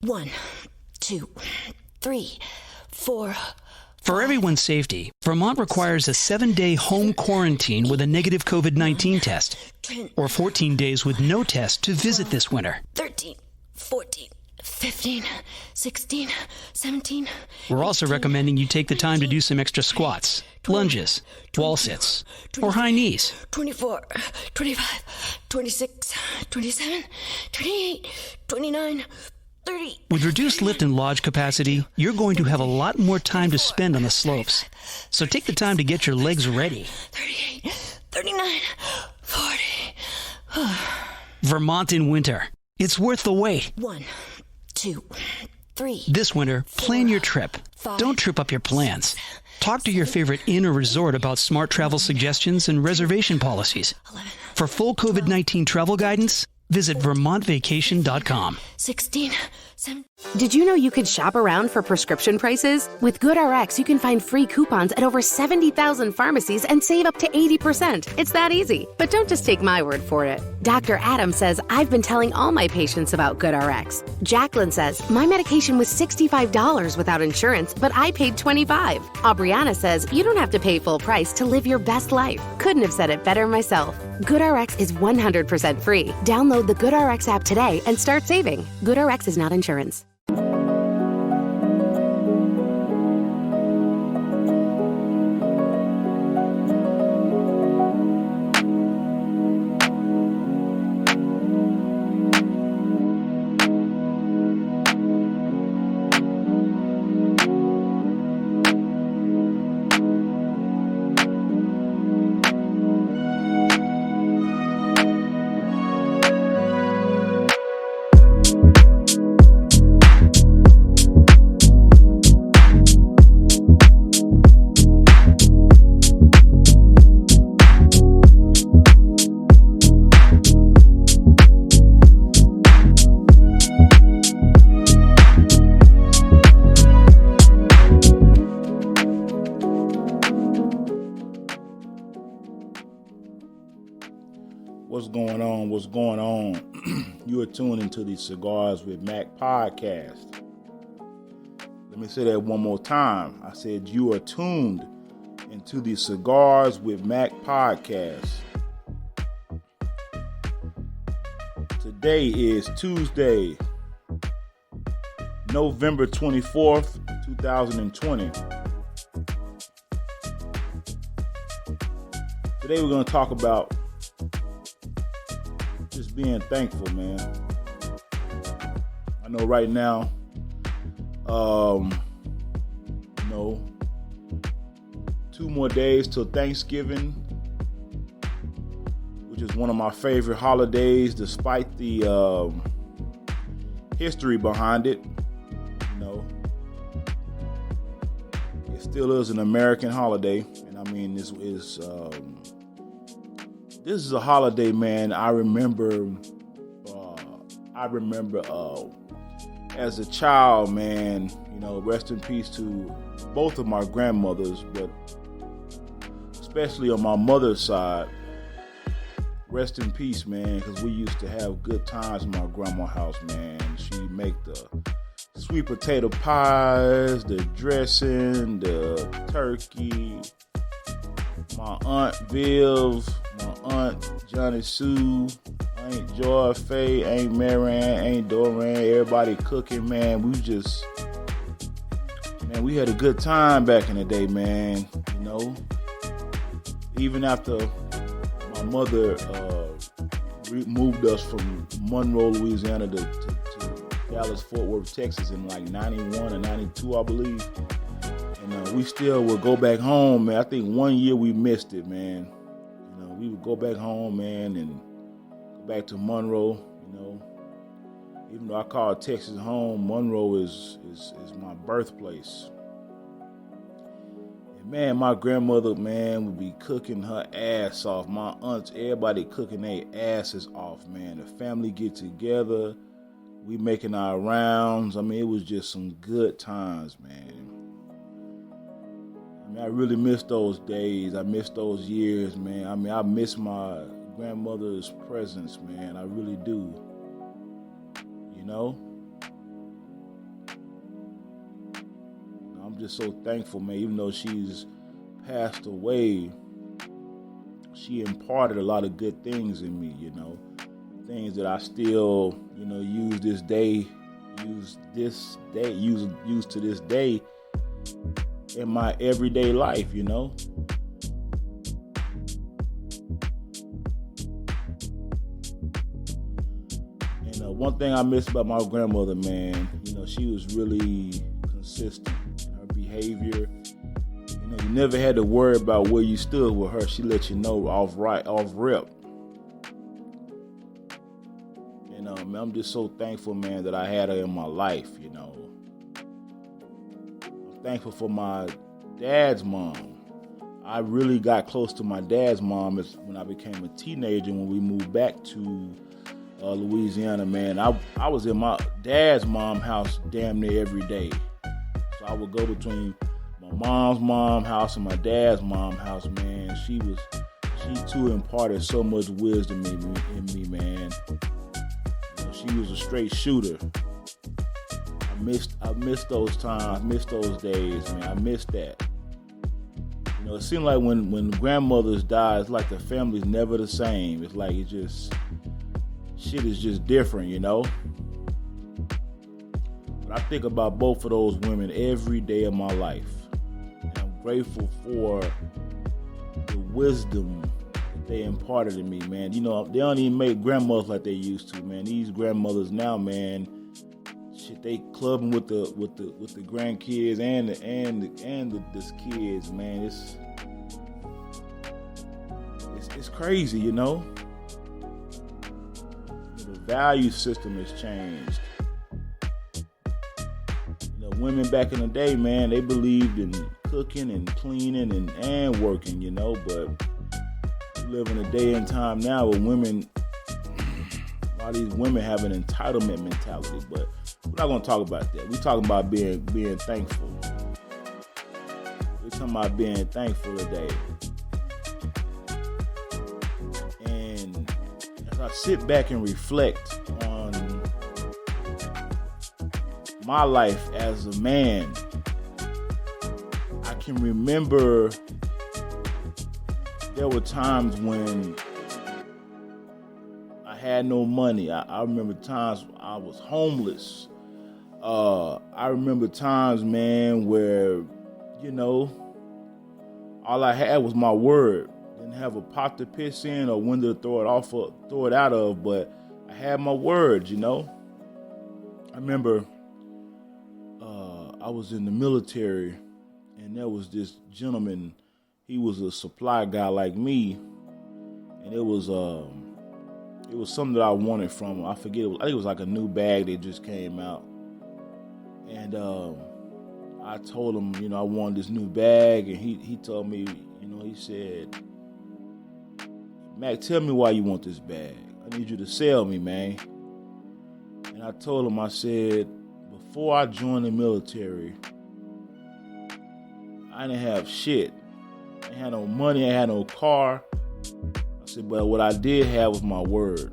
1, 2, 3, 4. For everyone's safety, Vermont requires a 7-day home quarantine with a negative COVID-19 test, or 14 days with no test to visit this winter. 13, 14, 15, 16, 17. We're also recommending you take the time to do some extra squats, lunges, wall sits, or high knees. 24, 25, 26, 27, 28, 29, 30. With reduced lift and lodge capacity, you're going to have a lot more time to spend on the slopes. So take the time to get your legs ready. 38, 39, 40. Vermont in winter. It's worth the wait. 1, 2, 3. This winter, plan your trip. Don't trip up your plans. Talk to your favorite inn or resort about smart travel suggestions and reservation policies. For full COVID-19 travel guidance, visit VermontVacation.com. 16, 17. Did you know you could shop around for prescription prices? With GoodRx, you can find free coupons at over 70,000 pharmacies and save up to 80%. It's that easy. But don't just take my word for it. Dr. Adam says, I've been telling all my patients about GoodRx. Jacqueline says, my medication was $65 without insurance, but I paid $25. Aubriana says, you don't have to pay full price to live your best life. Couldn't have said it better myself. GoodRx is 100% free. Download the GoodRx app today and start saving. GoodRx is not insurance. What's going on? You are tuned into the Cigars with Mac podcast. Let me say that one more time. I said you are tuned into the Cigars with Mac podcast. Today is Tuesday, November 24th, 2020. Today we're going to talk about just being thankful, man. I know right now, 2 more days till Thanksgiving, which is one of my favorite holidays, despite the history behind it. You know, it still is an American holiday, and I mean, this is a holiday, man. I remember as a child, man, you know, rest in peace to both of my grandmothers, but especially on my mother's side, rest in peace, man, because we used to have good times in my grandma's house, man. She'd make the sweet potato pies, the dressing, the turkey. My Aunt Viv, my Aunt Johnny Sue, Aunt Joy, Faye, Aunt Marianne, Aunt Doran, everybody cooking, man. We had a good time back in the day, man. You know, even after my mother moved us from Monroe, Louisiana to Dallas, Fort Worth, Texas in like 91 or 92, I believe. And we still would go back home, man. I think one year we missed it, man. You know, we would go back home, man, and go back to Monroe, you know. Even though I call Texas home, Monroe is my birthplace. And man, my grandmother, man, would be cooking her ass off. My aunts, everybody cooking their asses off, man. The family get together. We making our rounds. I mean, it was just some good times, man. I mean, I really miss those days. I miss those years, man. I mean, I miss my grandmother's presence, man. I really do. You know? I'm just so thankful, man. Even though she's passed away, she imparted a lot of good things in me, things that I still, use to this day in my everyday life, And one thing I miss about my grandmother, man, she was really consistent in her behavior. You never had to worry about where you stood with her. She let you know off rip. Man, I'm just so thankful, man, that I had her in my life, I'm thankful for my dad's mom. I really got close to my dad's mom when I became a teenager, when we moved back to Louisiana, man. I was in my dad's mom's house damn near every day. So I would go between my mom's house and my dad's mom's house, man. She too imparted so much wisdom in me, man. She was a straight shooter. I missed those times, missed those days, man. I missed that. It seemed like when grandmothers die, it's like the family's never the same. It's like shit is just different, But I think about both of those women every day of my life. And I'm grateful for the wisdom that they imparted in me, man. They don't even make grandmothers like they used to, man. These grandmothers now, man, shit, they clubbing with the grandkids and the kids, man. It's crazy, The value system has changed. Women back in the day, man, they believed in cooking and cleaning and working, but we live in a day and time now where women, a lot of these women have an entitlement mentality, but we're not going to talk about that. We're talking about being thankful. We're talking about being thankful today. And as I sit back and reflect on my life as a man, I can remember there were times when I had no money. I remember times I was homeless. I remember times, man, where, all I had was my word. Didn't have a pot to piss in or window to throw it out of, but I had my word, I remember I was in the military, and there was this gentleman. He was a supply guy like me, and it was something that I wanted from him. I forget. I think it was like a new bag that just came out, and I told him, I wanted this new bag, and he told me, he said, "Mac, tell me why you want this bag. I need you to sell me, man." And I told him, I said, before I joined the military, I didn't have shit. I had no money, I had no car. I said, but what I did have was my word.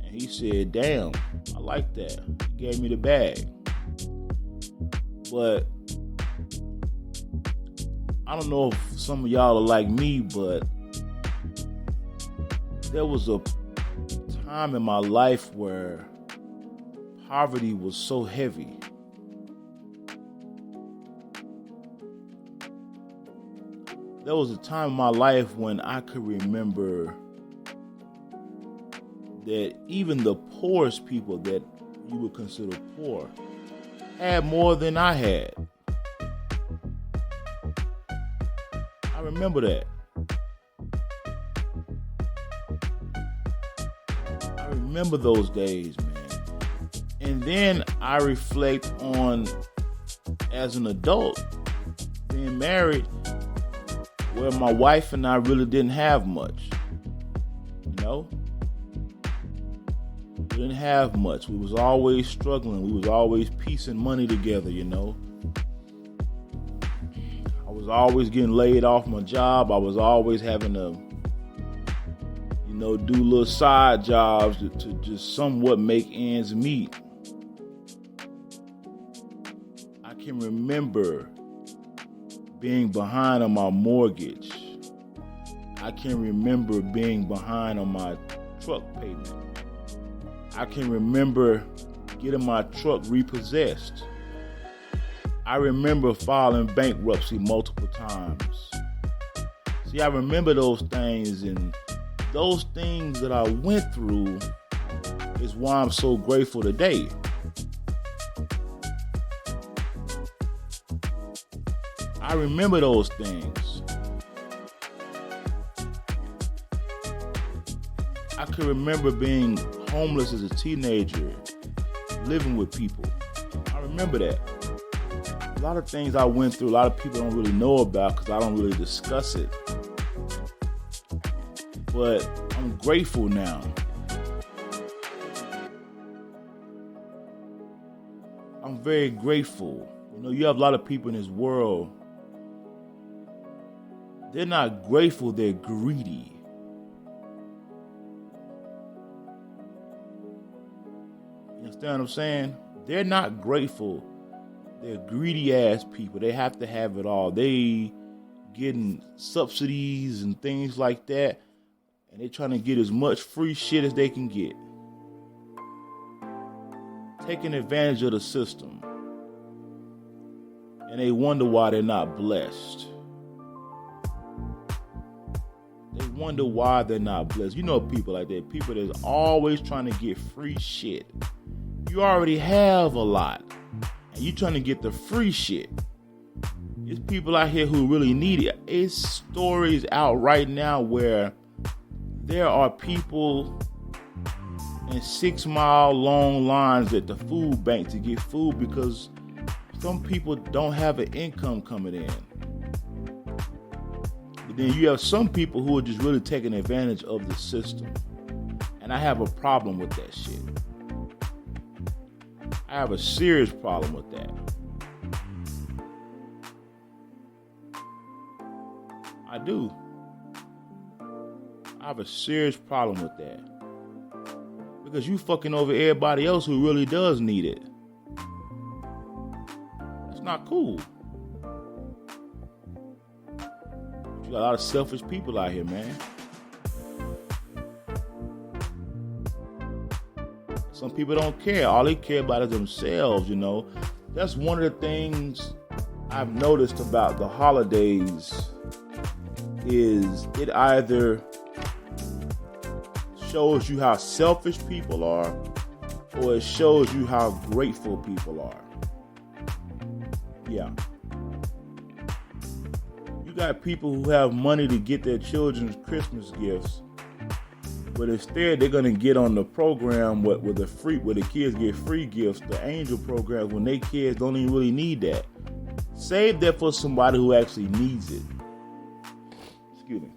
And he said, damn, I like that. He gave me the bag. But I don't know if some of y'all are like me, but there was a time in my life where poverty was so heavy. There was a time in my life when I could remember that even the poorest people that you would consider poor had more than I had. I remember that. I remember those days, man. And then I reflect on, as an adult, being married, where my wife and I really didn't have much. We didn't have much. We was always struggling. We was always piecing money together, I was always getting laid off my job. I was always having to, do little side jobs to just somewhat make ends meet. can remember being behind on my mortgage. I can remember being behind on my truck payment. I can remember getting my truck repossessed. I remember filing bankruptcy multiple times. See, I remember those things, and those things that I went through is why I'm so grateful today. I remember those things. I can remember being homeless as a teenager, living with people. I remember that. A lot of things I went through, a lot of people don't really know about because I don't really discuss it. But I'm grateful now. I'm very grateful. You know, you have a lot of people in this world, they're not grateful, they're greedy. You understand what I'm saying? They're not grateful. They're greedy ass people. They have to have it all. They getting subsidies and things like that, and they're trying to get as much free shit as they can get. Taking advantage of the system. And they wonder why they're not blessed. They wonder why they're not blessed. You know people like that. People that's always trying to get free shit. You already have a lot, and you trying to get the free shit. There's people out here who really need it. It's stories out right now where there are people in 6-mile long lines at the food bank to get food because some people don't have an income coming in. But then you have some people who are just really taking advantage of the system. And I have a problem with that shit. I have a serious problem with that. I do. I have a serious problem with that. Because you fucking over everybody else who really does need it. That's not cool. You got a lot of selfish people out here, man. Some people don't care. All they care about is themselves, you know. That's one of the things I've noticed about the holidays is it either shows you how selfish people are or it shows you how grateful people are. Yeah. You got people who have money to get their children's Christmas gifts, but instead they're gonna get on the program where the kids get free gifts, the angel program, when they kids don't even really need that. Save that for somebody who actually needs it. Excuse me.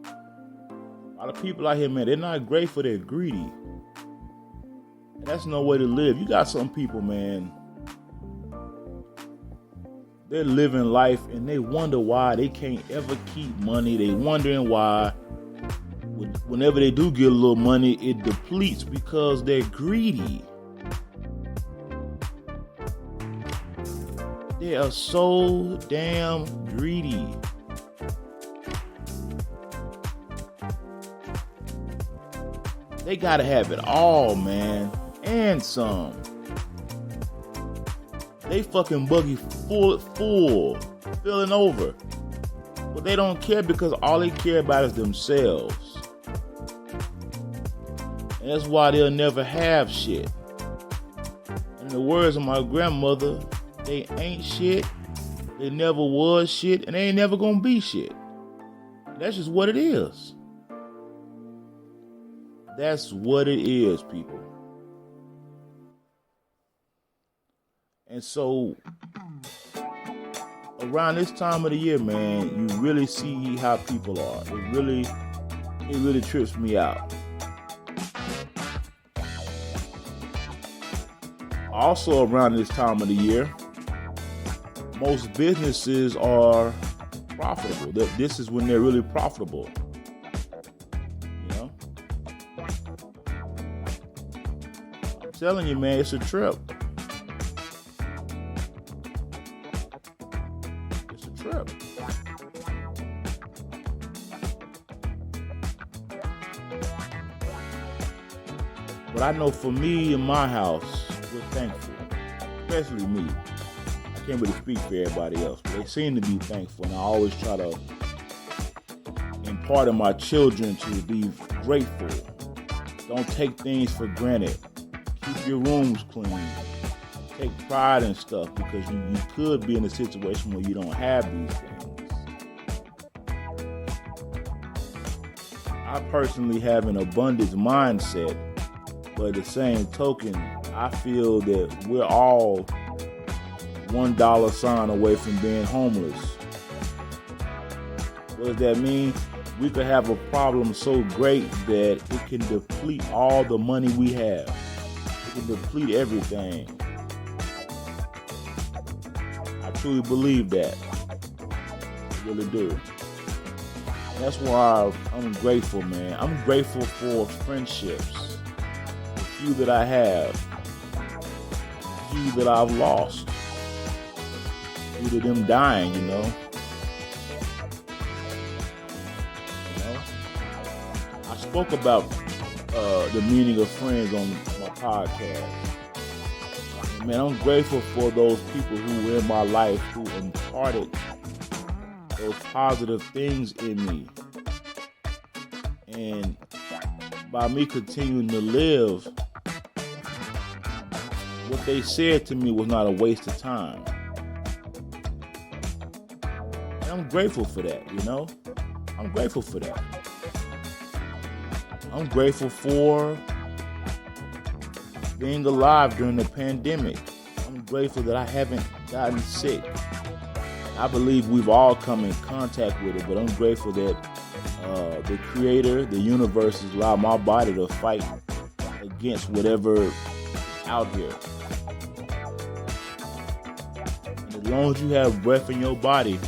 A lot of people out here, man, they're not grateful, they're greedy. And that's no way to live. You got some people, man, they're living life and they wonder why they can't ever keep money. They wondering why whenever they do get a little money, it depletes because they're greedy. They are so damn greedy. They gotta have it all, man, and some. They fucking buggy full, filling over. But they don't care because all they care about is themselves. And that's why they'll never have shit. In the words of my grandmother, they ain't shit, they never was shit, and they ain't never gonna be shit. That's just what it is. That's what it is, people. And so, around this time of the year, man, you really see how people are. It really trips me out. Also, around this time of the year, most businesses are profitable. This is when they're really profitable. You know? telling you, man, it's a trip. It's a trip. But I know for me in my house, we're thankful. Especially me. I can't really speak for everybody else, but they seem to be thankful. And I always try to impart in my children to be grateful. Don't take things for granted. Keep your rooms clean. Take pride in stuff because you could be in a situation where you don't have these things. I personally have an abundance mindset, but at the same token, I feel that we're all $1 sign away from being homeless. What does that mean? We could have a problem so great that it can deplete all the money we have. It can deplete everything. I truly believe that. I really do. That's why I'm grateful, man. I'm grateful for friendships. The few that I have. The few that I've lost. Due to them dying, you know. I spoke about the meaning of friends on my podcast. And man, I'm grateful for those people who were in my life who imparted those positive things in me. And by me continuing to live, what they said to me was not a waste of time. And I'm grateful for that, you know? I'm grateful for that. I'm grateful for being alive during the pandemic. I'm grateful that I haven't gotten sick. I believe we've all come in contact with it, but I'm grateful that the Creator, the universe, has allowed my body to fight against whatever out here. And as long as you have breath in your body,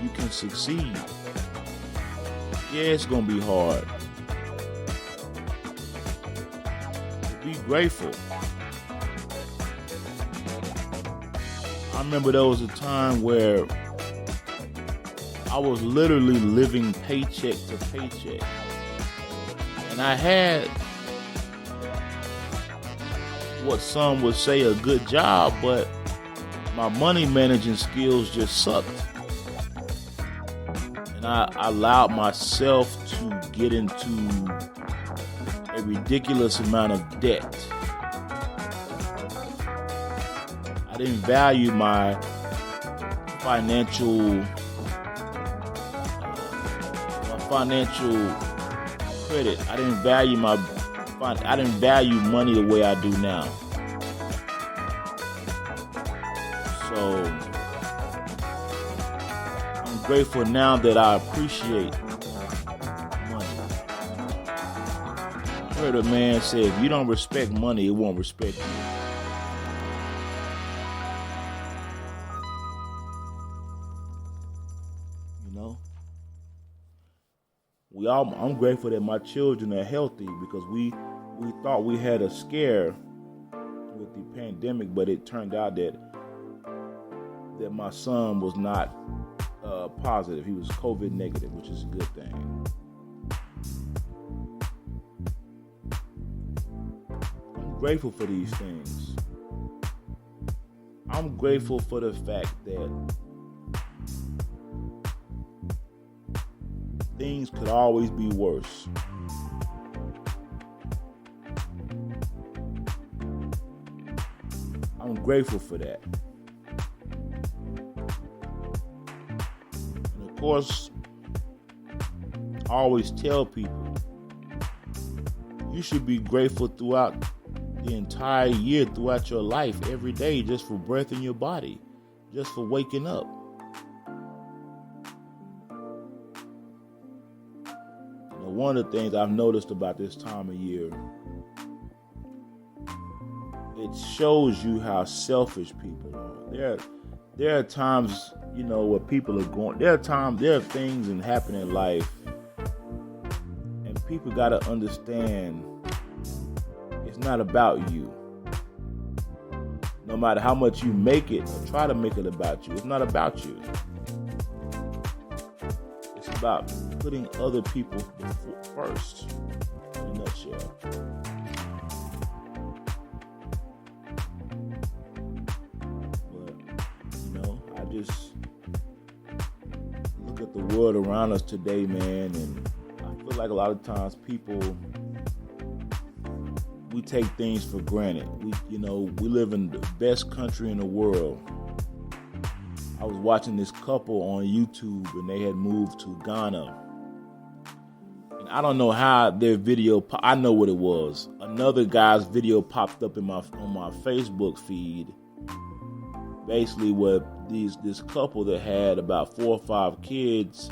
you can succeed. Yeah, it's gonna be hard. Be grateful. I remember there was a time where I was literally living paycheck to paycheck. And I had what some would say a good job, but my money managing skills just sucked. And I allowed myself to get into a ridiculous amount of debt. I didn't value my financial credit. I didn't value money the way I do now. So I'm grateful now that I appreciate money. I heard a man say, if you don't respect money, it won't respect you. You know? I'm grateful that my children are healthy because we thought we had a scare with the pandemic, but it turned out that my son was not positive. He was COVID negative, which is a good thing. I'm grateful for these things. I'm grateful for the fact that things could always be worse. I'm grateful for that. And of course, I always tell people, you should be grateful throughout the entire year, throughout your life, every day, just for breath in your body, just for waking up. One of the things I've noticed about this time of year, it shows you how selfish people are. There are times, you know, where people are going. There are things that happen in life, and people got to understand it's not about you. No matter how much you make it or try to make it about you, it's not about you. It's about putting other people first, in a nutshell. But, I just look at the world around us today, man, and I feel like a lot of times we take things for granted. We live in the best country in the world. I was watching this couple on YouTube, and they had moved to Ghana. And I don't know how their video, I know what it was. Another guy's video popped up on my Facebook feed. Basically, where this couple that had about 4 or 5 kids,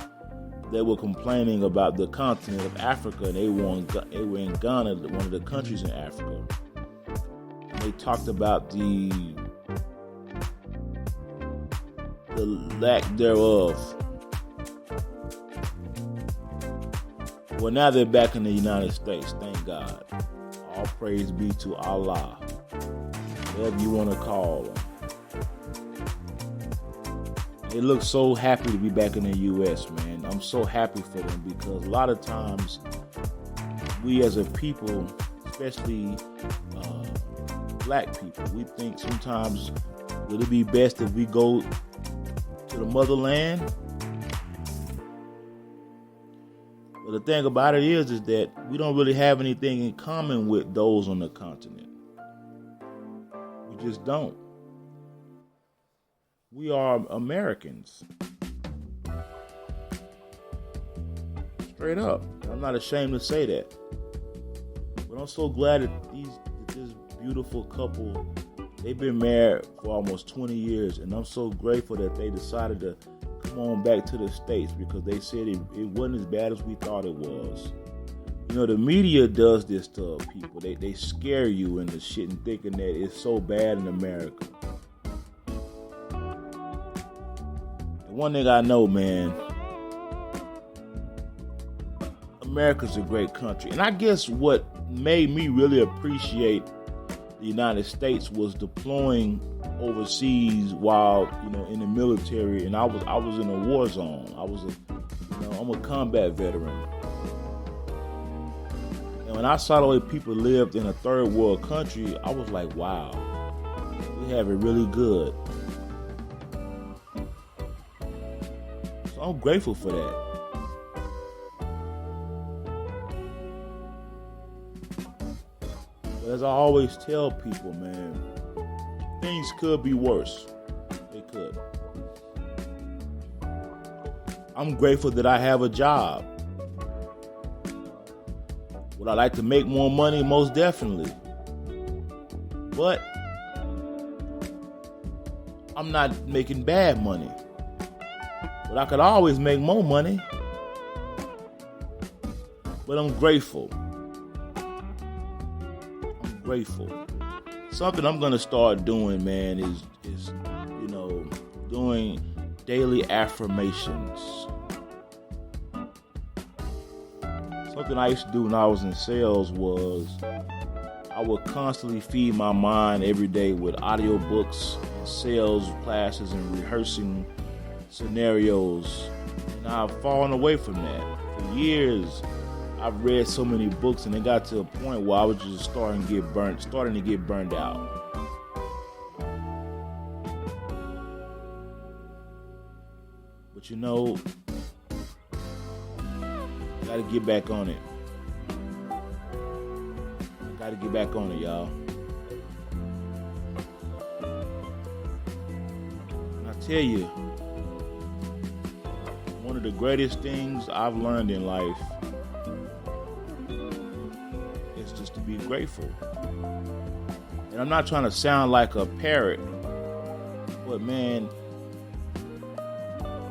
they were complaining about the continent of Africa, and they were in Ghana, one of the countries in Africa. And they talked about the lack thereof. Well, now they're back in the United States, thank God. All praise be to Allah, whatever you want to call them. They look so happy to be back in the U.S., man. I'm so happy for them, because a lot of times we as a people, especially black people, we think sometimes, would it be best if we go to the motherland? But the thing about it is that we don't really have anything in common with those on the continent. We just don't. We are Americans. Straight up. I'm not ashamed to say that. But I'm so glad that this beautiful couple, they've been married for almost 20 years, and I'm so grateful that they decided to come on back to the States, because they said it wasn't as bad as we thought it was. The media does this to people. They scare you into shit and thinking that it's so bad in America. One thing I know, man, America's a great country. And I guess what made me really appreciate the United States was deploying overseas while, in the military. And I was in a war zone. I'm a combat veteran. And when I saw the way people lived in a third world country, I was like, wow, we have it really good. I'm grateful for that. But as I always tell people, man, things could be worse. They could. I'm grateful that I have a job. Would I like to make more money? Most definitely. But I'm not making bad money. But I could always make more money. But I'm grateful. I'm grateful. Something I'm gonna start doing, man, is doing daily affirmations. Something I used to do when I was in sales was I would constantly feed my mind every day with audiobooks and sales classes and rehearsing scenarios, and I've fallen away from that. For years, I've read so many books, and it got to a point where I was just starting to get burned out. But I gotta get back on it. Gotta get back on it, y'all. And I tell you, one of the greatest things I've learned in life is just to be grateful. And I'm not trying to sound like a parrot, but man,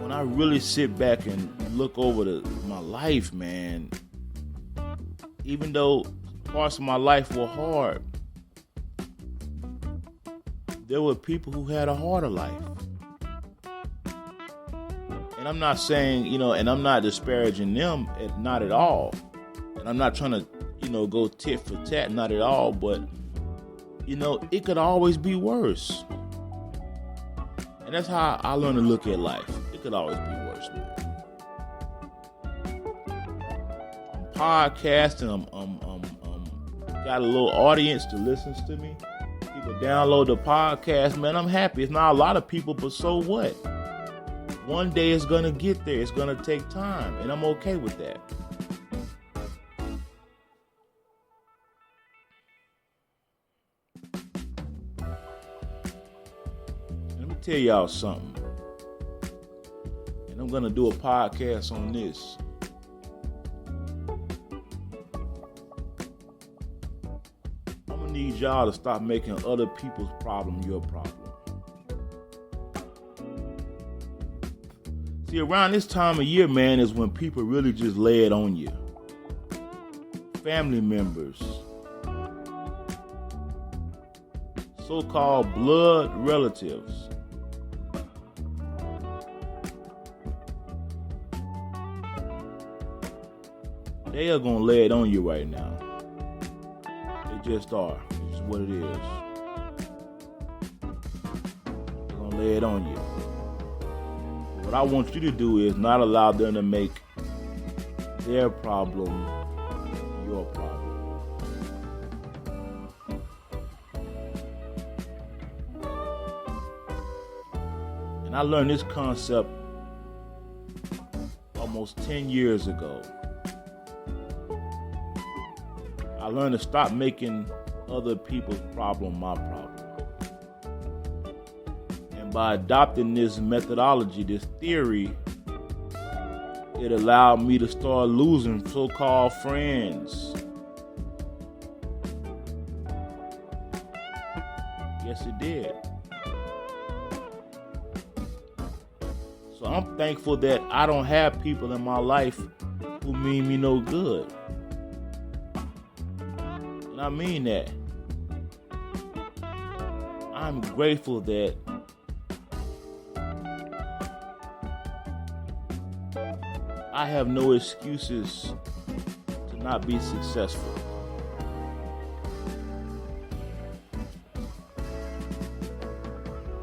when I really sit back and look over my life, man, even though parts of my life were hard, there were people who had a harder life. And I'm not saying, and I'm not disparaging them, not at all. And I'm not trying to, go tit for tat, not at all. But it could always be worse. And that's how I learned to look at life. It could always be worse, man. I'm podcasting. I'm got a little audience that listens to me. People download the podcast, man. I'm happy. It's not a lot of people, but so what? One day it's gonna get there. It's gonna take time, and I'm okay with that. Let me tell y'all something. And I'm gonna do a podcast on this. I'm gonna need y'all to stop making other people's problem your problem. See, around this time of year, man, is when people really just lay it on you. Family members, so-called blood relatives. They are gonna lay it on you right now. They just are. It's what it is. They're gonna lay it on you. What I want you to do is not allow them to make their problem your problem. And I learned this concept almost 10 years ago. I learned to stop making other people's problem my problem. By adopting this methodology, this theory, it allowed me to start losing so-called friends. Yes, it did. So I'm thankful that I don't have people in my life who mean me no good. And I mean that. I'm grateful that I have no excuses to not be successful.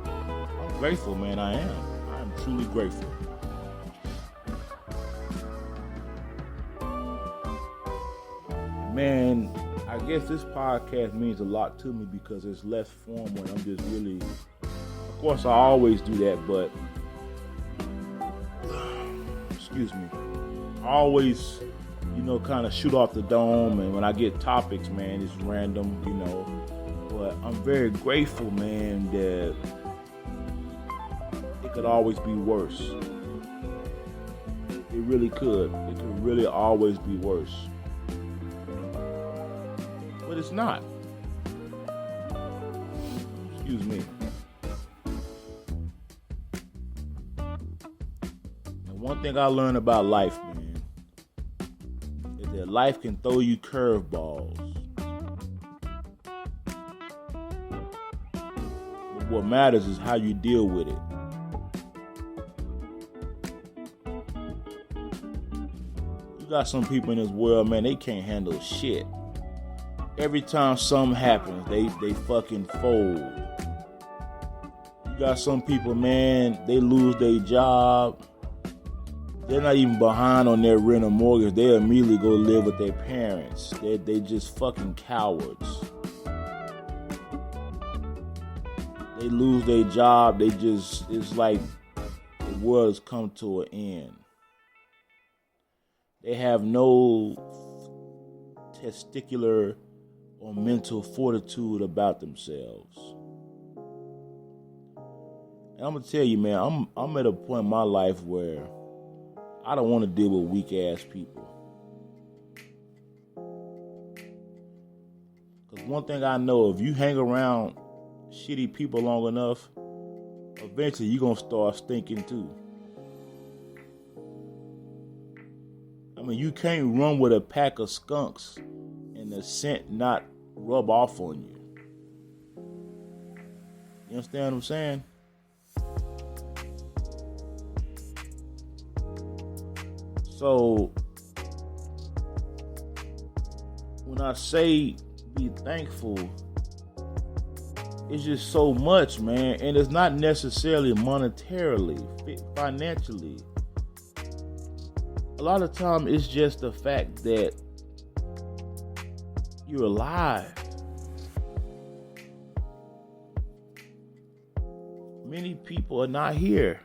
I'm grateful, man. I am. I am truly grateful. Man, I guess this podcast means a lot to me because it's less formal and I'm just really, of course I always do that, but excuse me, I always, kind of shoot off the dome, and when I get topics, man, it's random, but I'm very grateful, man, that it could always be worse. It really could. It could really always be worse. But it's not. Excuse me. And one thing I learned about life, man, is that life can throw you curveballs. But what matters is how you deal with it. You got some people in this world, man, they can't handle shit. Every time something happens, they fucking fold. You got some people, man, they lose their job. They're not even behind on their rent or mortgage. They immediately go live with their parents. They just fucking cowards. They lose their job. It's like the world has come to an end. They have no testicular or mental fortitude about themselves. And I'm gonna tell you, man, I'm at a point in my life where I don't want to deal with weak ass people. Because one thing I know, if you hang around shitty people long enough, eventually you're gonna start stinking too. I mean, you can't run with a pack of skunks and the scent not rub off on you. You understand what I'm saying? So, when I say be thankful, it's just so much, man. And it's not necessarily monetarily, financially. A lot of time it's just the fact that you're alive. Many people are not here.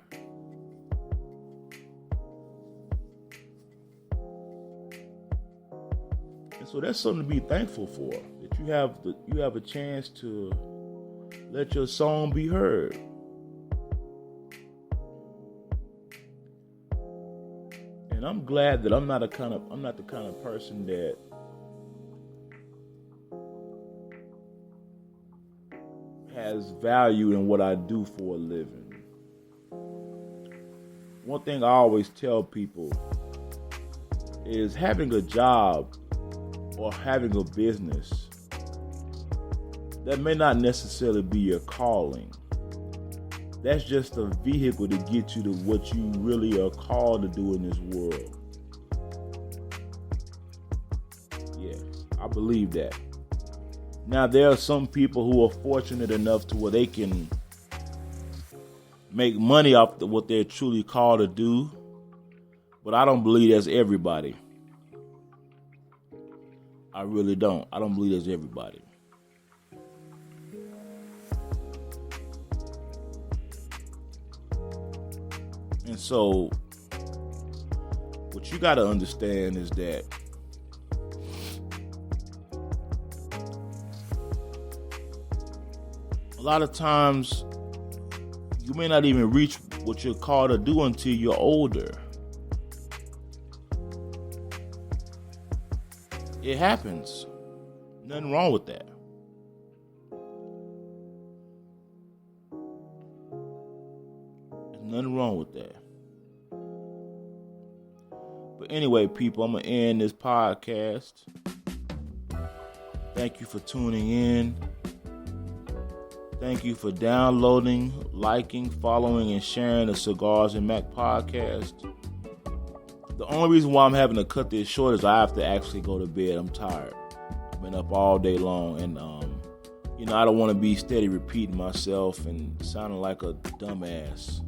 And so that's something to be thankful for. That you have a chance to let your song be heard. And I'm glad that I'm not the kind of person that has value in what I do for a living. One thing I always tell people is having a job or having a business, that may not necessarily be your calling. That's just a vehicle to get you to what you really are called to do in this world. Yeah, I believe that. Now, there are some people who are fortunate enough to where they can make money off what they're truly called to do, but I don't believe that's everybody. I really don't. I don't believe that's everybody. And so, what you got to understand is that a lot of times you may not even reach what you're called to do until you're older. It happens. Nothing wrong with that. There's nothing wrong with that. But anyway, people, I'm going to end this podcast. Thank you for tuning in. Thank you for downloading, liking, following, and sharing the Cigars and Mac podcast. The only reason why I'm having to cut this short is I have to actually go to bed. I'm tired. I've been up all day long, and I don't want to be steady repeating myself and sounding like a dumbass.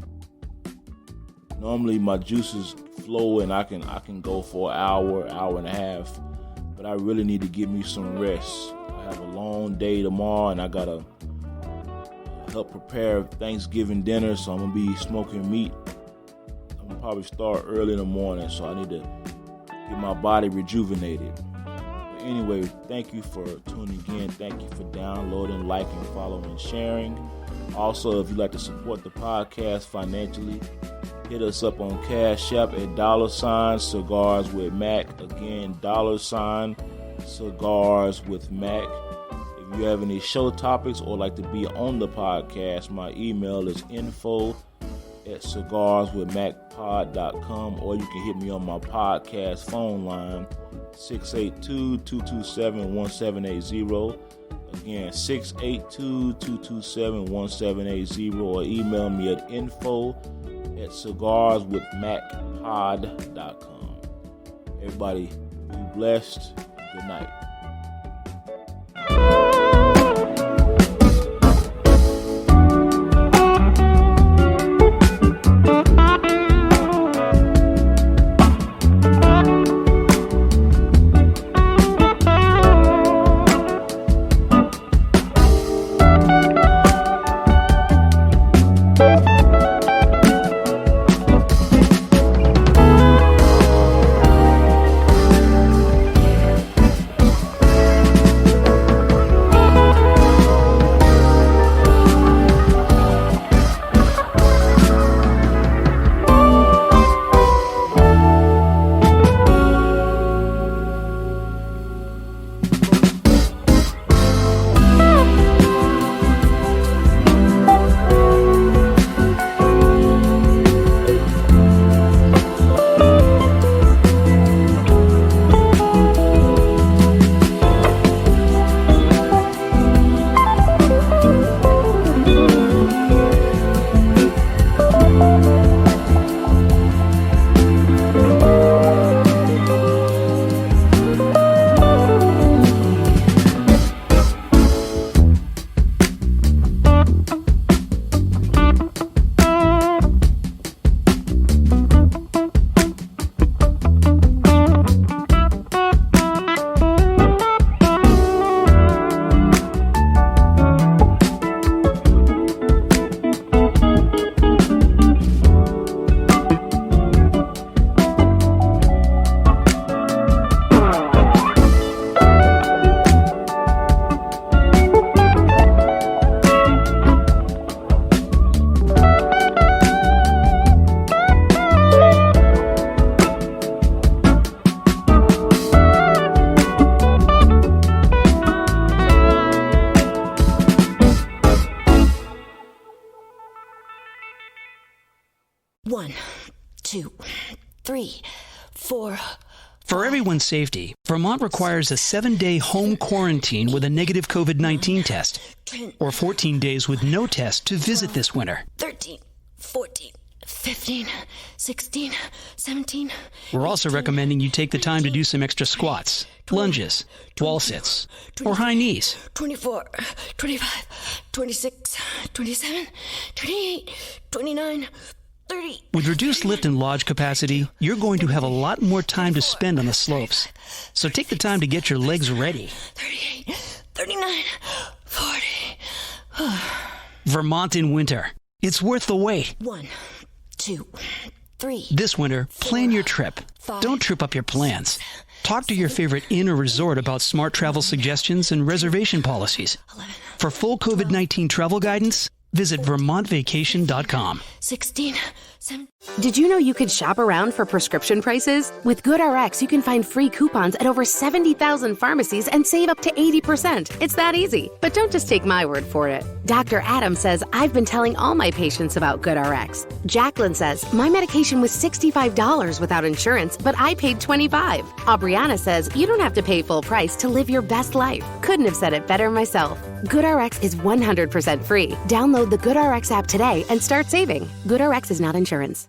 Normally my juices flow and I can go for an hour and a half, but I really need to give me some rest. I have a long day tomorrow, and I gotta help prepare Thanksgiving dinner, so I'm gonna be smoking meat. I'm gonna probably start early in the morning, so I need to get my body rejuvenated. But anyway, thank you for tuning in. Thank you for downloading, liking, following, and sharing. Also, if you'd like to support the podcast financially, hit us up on Cash App at $Cigars with Mac. Again, $Cigars with Mac. If you have any show topics or like to be on the podcast, my email is info@cigarswithmacpod.com, or you can hit me on my podcast phone line, 682-227-1780. Again, 682-227-1780, or email me at info@cigarswithmacpod.com. Everybody be blessed. Good night. 1, 2, 3, 4. For everyone's safety, Vermont requires a 7-day home quarantine with a negative COVID-19 test, or 14 days with no test to visit this winter. 13, 14, 15, 16, 17. We're also recommending you take the time to do some extra squats, lunges, wall sits, or high knees. 24, 25, 26, 27, 28, 29, 30. With reduced lift and lodge capacity, you're going to have a lot more time to spend on the slopes. So take the time to get your legs ready. 38, 39, 40. Vermont in winter. It's worth the wait. 1, 2, 3. This winter, plan your trip. Don't trip up your plans. Talk to your favorite inn or resort about smart travel suggestions and reservation policies. For full COVID-19 travel guidance, visit VermontVacation.com. 16, 17. Did you know you could shop around for prescription prices? With GoodRx, you can find free coupons at over 70,000 pharmacies and save up to 80%. It's that easy. But don't just take my word for it. Dr. Adam says, I've been telling all my patients about GoodRx. Jacqueline says, my medication was $65 without insurance, but I paid $25. Aubriana says, you don't have to pay full price to live your best life. Couldn't have said it better myself. GoodRx is 100% free. Download the GoodRx app today and start saving. GoodRx is not insurance.